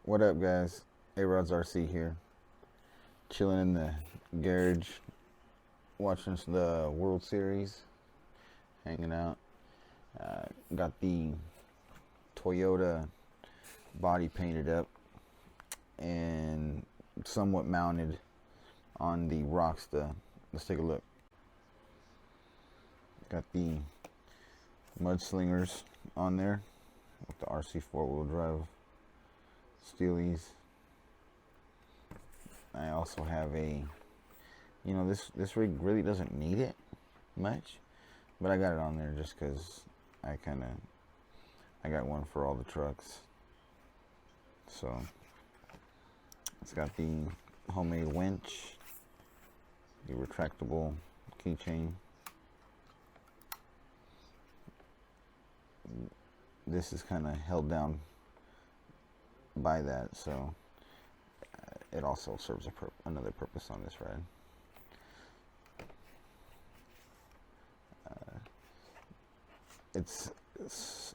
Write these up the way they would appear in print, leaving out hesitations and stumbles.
What up, guys? A-Rod's RC here. Chilling in the garage, watching the World Series, hanging out. Got the Toyota body painted up and somewhat mounted on the Rocksta. Let's take a look. Got the mudslingers on there with the RC four-wheel drive steelies. I also have a, this rig really doesn't need it much, but I got it on there just because I got one for all the trucks. So it's got the homemade winch, the retractable keychain. This is kind of held down by that, so it also serves another purpose on this ride. It's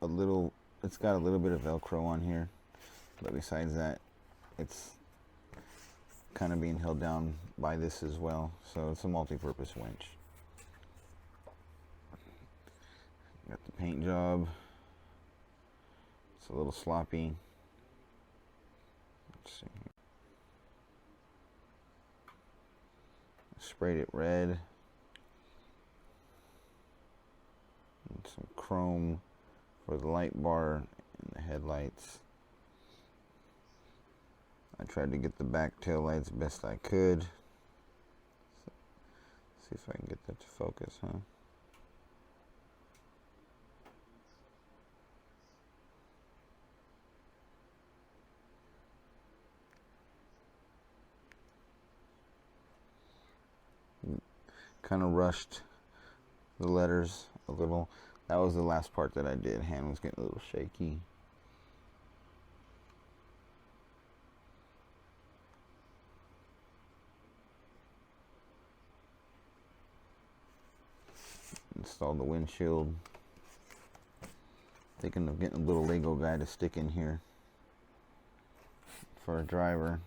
got a little bit of Velcro on here, but besides that, it's kind of being held down by this as well. So it's a multi-purpose winch. Got the paint job. It's a little sloppy. Let's see. Sprayed it red. And some chrome for the light bar and the headlights. I tried to get the back tail lights best I could. So, see if I can get that to focus, huh? Kind of rushed the letters a little. That was the last part that I did. Hand was getting a little shaky. Installed the windshield. Thinking of getting a little Lego guy to stick in here for a driver,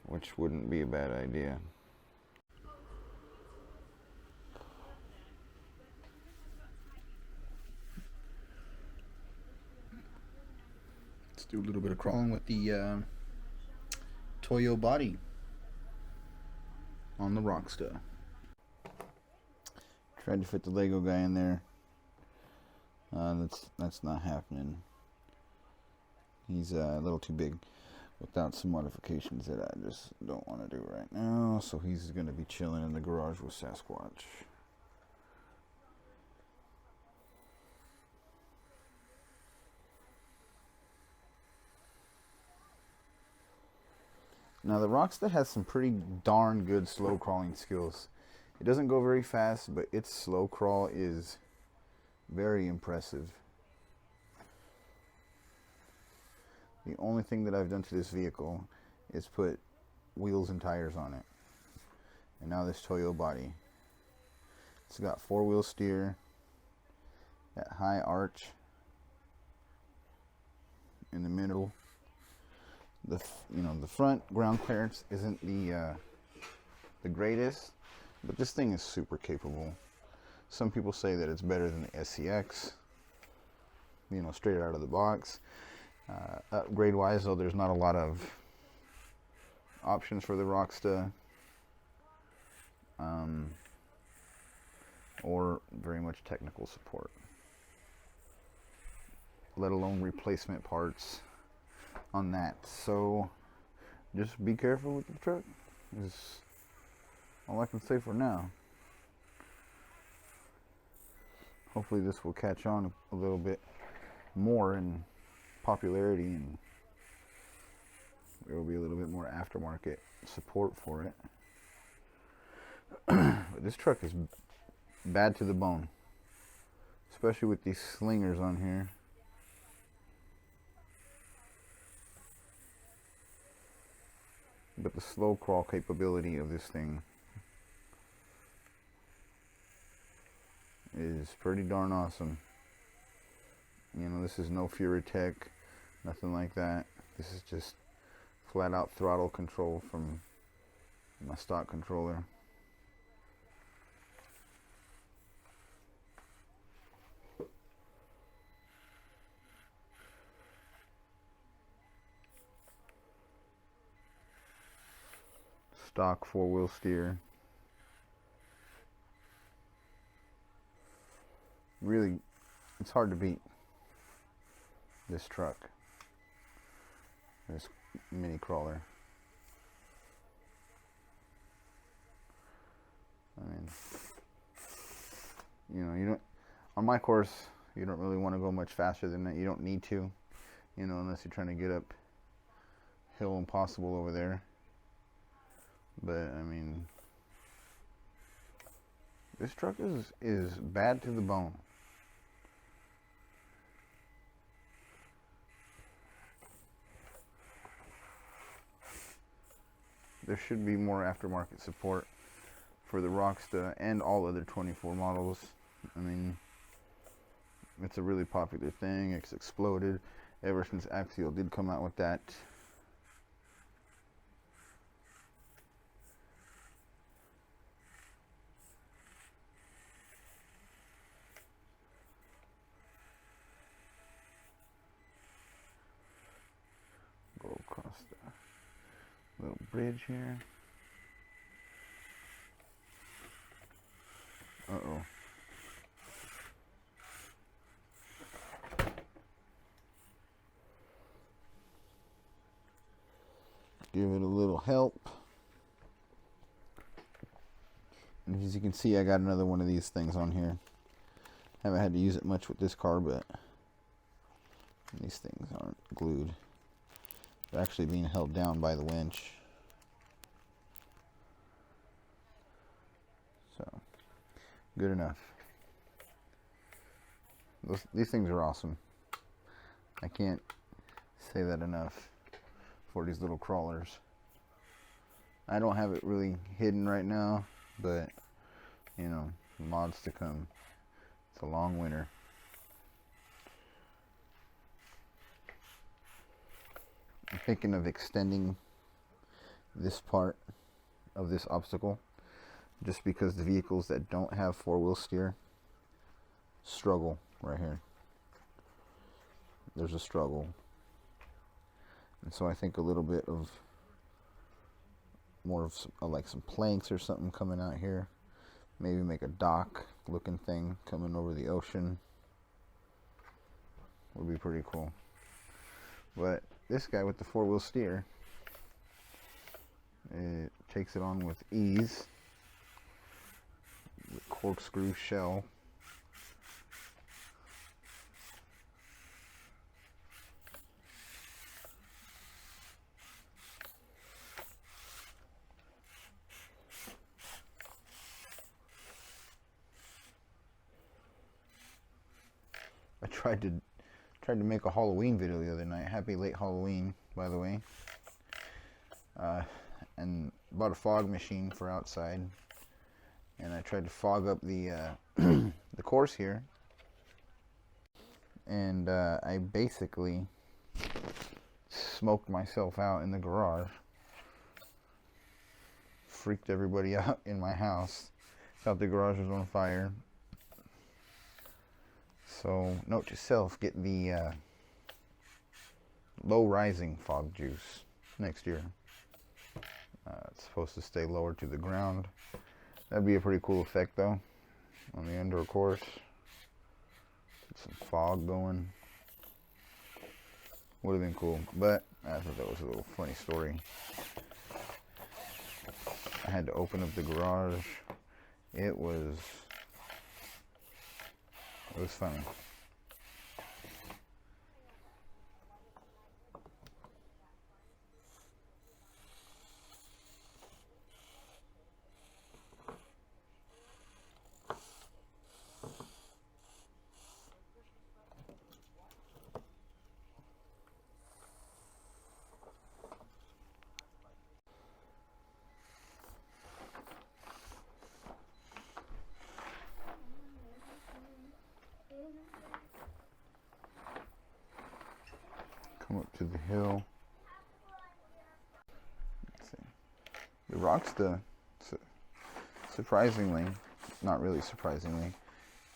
which wouldn't be a bad idea. Let's do a little bit of crawling with the Toyo body on the Rocksta. Tried to fit the Lego guy in there. That's not happening. He's a little too big without some modifications that I just don't want to do right now. So he's going to be chilling in the garage with Sasquatch. Now the Rocksta has some pretty darn good slow crawling skills. It doesn't go very fast, but its slow crawl is very impressive. The only thing that I've done to this vehicle is put wheels and tires on it. And now this Toyo body. It's got four-wheel steer, that high arch in the middle. The front ground clearance isn't the greatest, but this thing is super capable. Some people say that it's better than the SCX, straight out of the box. Upgrade wise though, there's not a lot of options for the Rocksta, or very much technical support, let alone replacement parts on that. So just be careful with the truck is all I can say for now. Hopefully this will catch on a little bit more in popularity, and there will be a little bit more aftermarket support for it. But this truck is bad to the bone, especially with these slingers on here. But the slow crawl capability of this thing is pretty darn awesome. You know, this is no Furitech, nothing like that. This is just flat out throttle control from my stock controller. Stock 4-wheel steer. Really, it's hard to beat this truck, this mini crawler. I mean, you know, you don't, on my course, you don't really want to go much faster than that. You don't need to, you know, unless you're trying to get up Hill Impossible over there. But I mean, this truck is bad to the bone. There should be more aftermarket support for the Rocksta and all other 24 models. I mean, it's a really popular thing. It's exploded ever since Axial did come out with that. Go across the little bridge here. Uh-oh. Give it a little help. And as you can see, I got another one of these things on here. Haven't had to use it much with this car, but these things aren't glued. They're actually being held down by the winch. So, good enough. These things are awesome. I can't say that enough for these little crawlers. I don't have it really hidden right now, but you know, mods to come. It's a long winter. I'm thinking of extending this part of this obstacle, just because the vehicles that don't have 4-wheel steer struggle right here. There's a struggle. And so I think a little bit of more of like some planks or something coming out here. Maybe make a dock looking thing coming over the ocean. Would be pretty cool. But this guy with the 4-wheel steer, it takes it on with ease. The corkscrew shell. I tried to make a Halloween video the other night. Happy late Halloween, by the way. And bought a fog machine for outside, and I tried to fog up the the course here, and I basically smoked myself out in the garage. Freaked everybody out in my house. Thought the garage was on fire. So, note to self, get the low rising fog juice next year. It's supposed to stay lower to the ground. That'd be a pretty cool effect though, on the indoor course. Get some fog going. Would have been cool, but I thought that was a little funny story. I had to open up the garage. It was funny. the hill. Let's see. The Rocksta, surprisingly, not really surprisingly,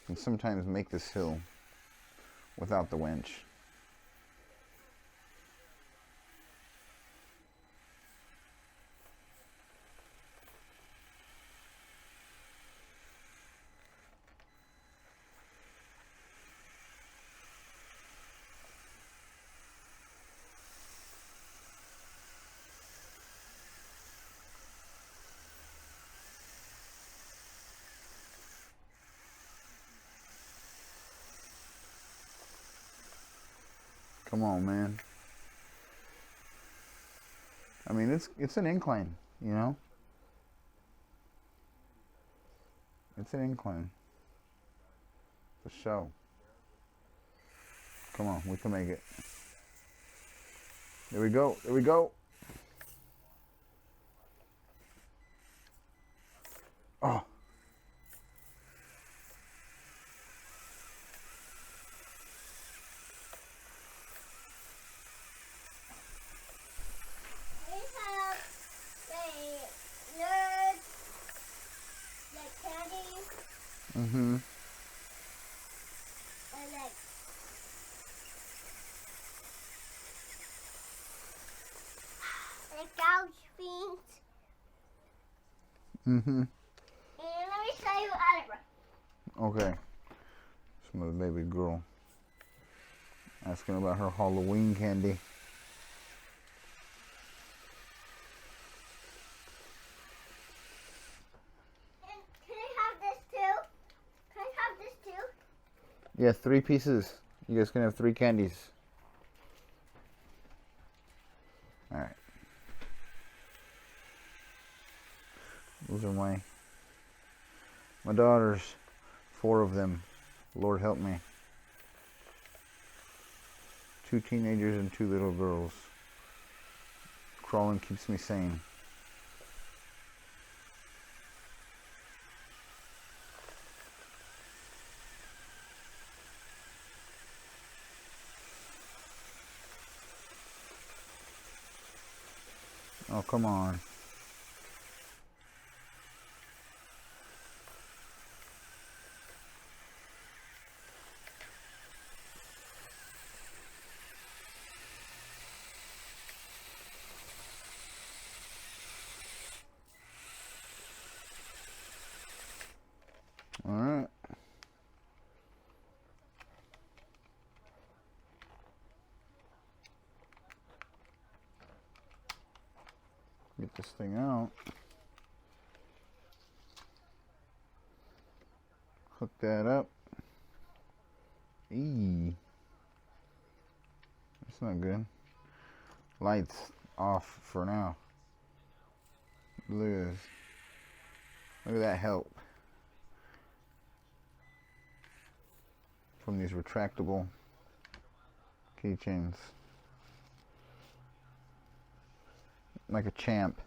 can sometimes make this hill without the winch. Come on, man. I mean, it's an incline, you know? It's an incline. For sure. Come on, we can make it. There we go. There we go. Oh. Mm-hmm. Couch beans. Mm-hmm. And let me show you other. Okay. Some of the baby girl asking about her Halloween candy. And can I have this too? Can I have this too? Yeah, 3 pieces. You guys can have 3 candies. Alright. Those are my daughters. 4 of them. Lord help me. 2 teenagers and 2 little girls. Crawling keeps me sane. Oh, come on. Alright. Get this thing out. Hook that up. Eee. That's not good. Lights off for now. Look at this. Look at that help. From these retractable keychains. Like a champ.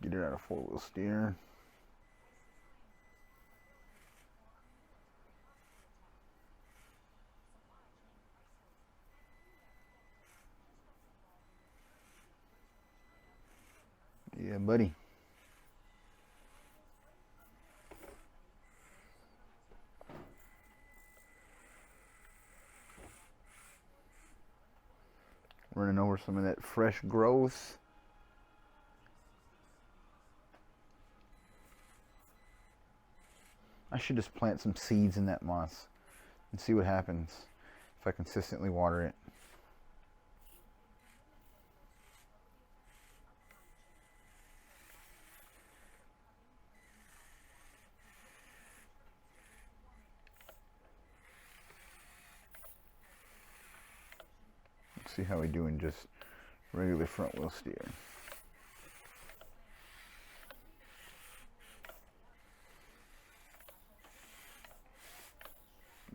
Get it out of 4-wheel steer. Yeah, buddy. Running over some of that fresh growth. I should just plant some seeds in that moss and see what happens if I consistently water it. Let's see how we do in just regular front wheel steer.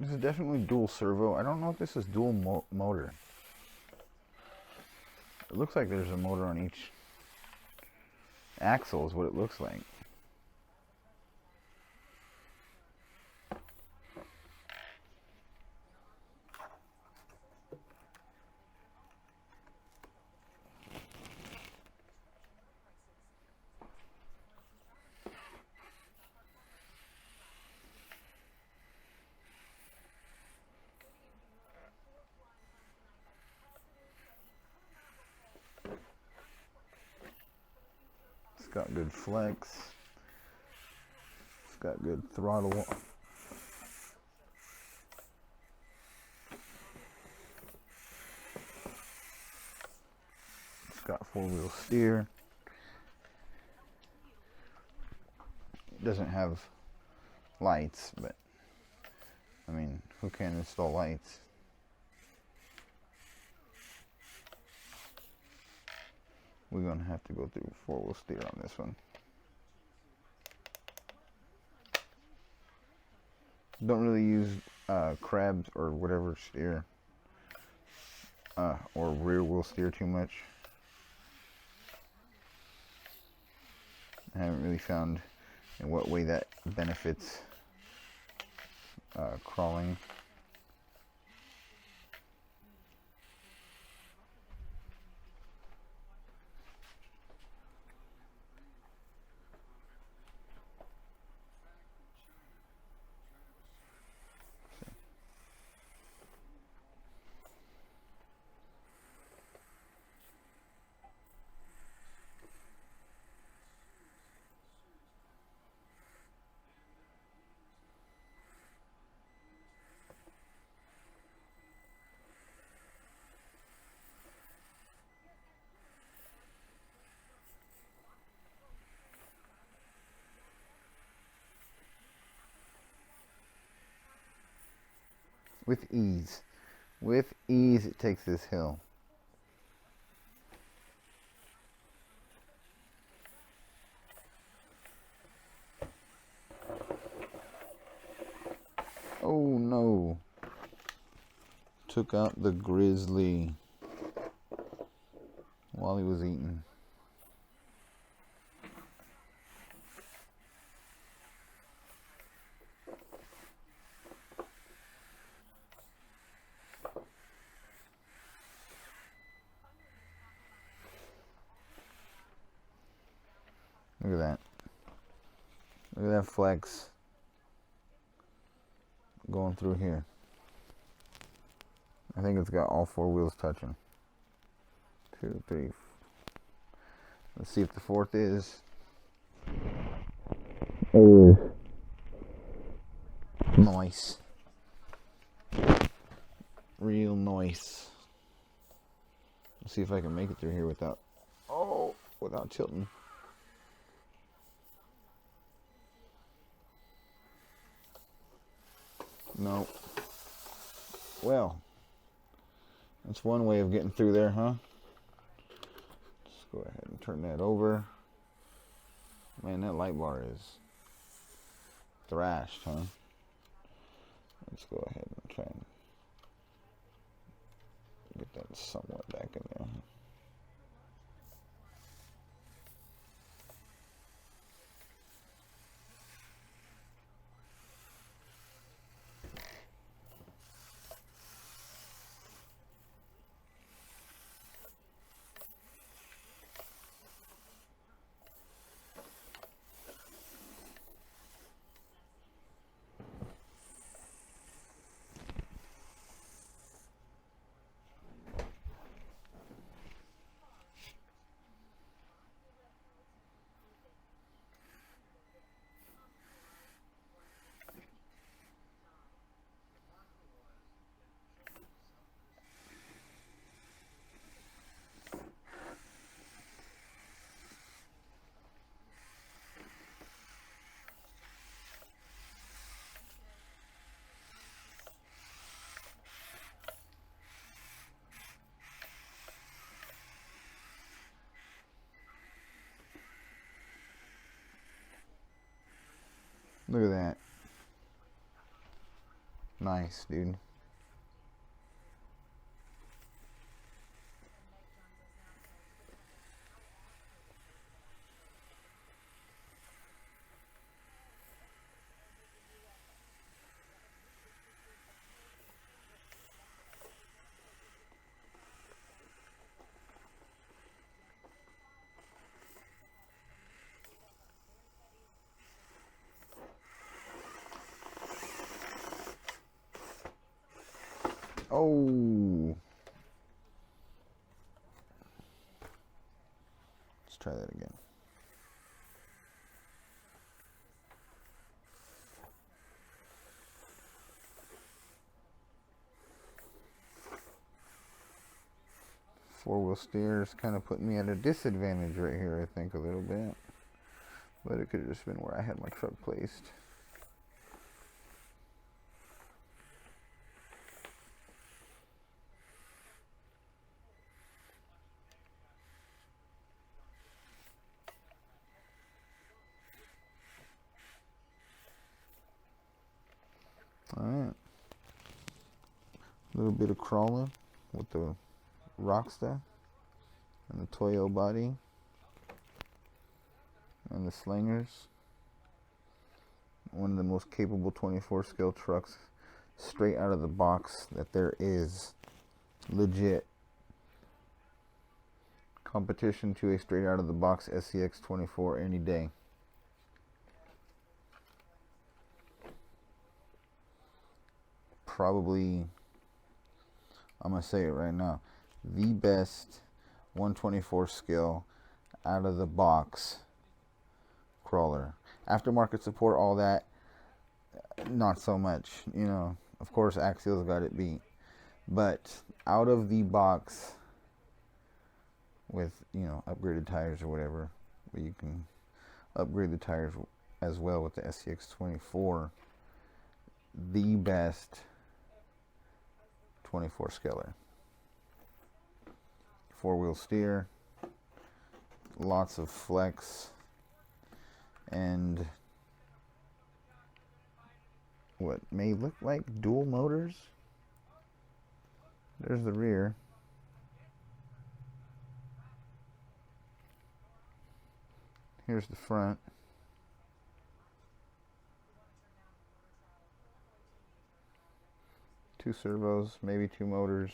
This is definitely dual servo. I don't know if this is dual motor. It looks like there's a motor on each axle is what it looks like. It's got good flex. It's got good throttle. It's got four-wheel steer. It doesn't have lights, but I mean, who can install lights? We're gonna have to go through four-wheel steer on this one. Don't really use crabs or whatever steer or rear wheel steer too much. I haven't really found in what way that benefits crawling. With ease. With ease it takes this hill. Oh no. Took out the grizzly while he was eating. Look at that. Look at that flex going through here. I think it's got all four wheels touching. 2, 3. Let's see if the fourth is. It is. Nice. Real nice. Let's see if I can make it through here without tilting. No. Well, that's one way of getting through there, huh? Let's go ahead and turn that over. Man, that light bar is thrashed, huh? Let's go ahead and try and get that somewhat back in there. Look at that. Nice, dude. Oh. Let's try that again. Four-wheel steers kind of putting me at a disadvantage right here, I think, a little bit. But it could have just been where I had my truck placed. Alright. A little bit of crawling with the Rocksta and the Toyo body and the slingers. One of the most capable 24 scale trucks straight out of the box that there is. Legit. Competition to a straight out of the box SCX 24 any day. Probably, I'm going to say it right now, the best 124 scale out of the box crawler. Aftermarket support, all that, not so much. You know, of course, Axial's got it beat. But out of the box with, you know, upgraded tires or whatever, but you can upgrade the tires as well with the SCX 24. The best 24 scaler. Four-wheel steer, lots of flex, and what may look like dual motors. There's the rear. Here's the front. Two servos, maybe two motors.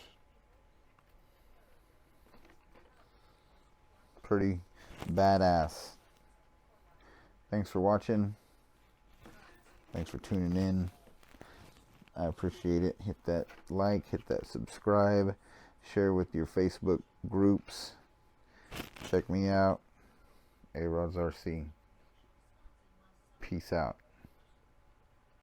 Pretty badass. Thanks for watching. Thanks for tuning in. I appreciate it. Hit that like, hit that subscribe, share with your Facebook groups. Check me out. A-Rods RC. Peace out.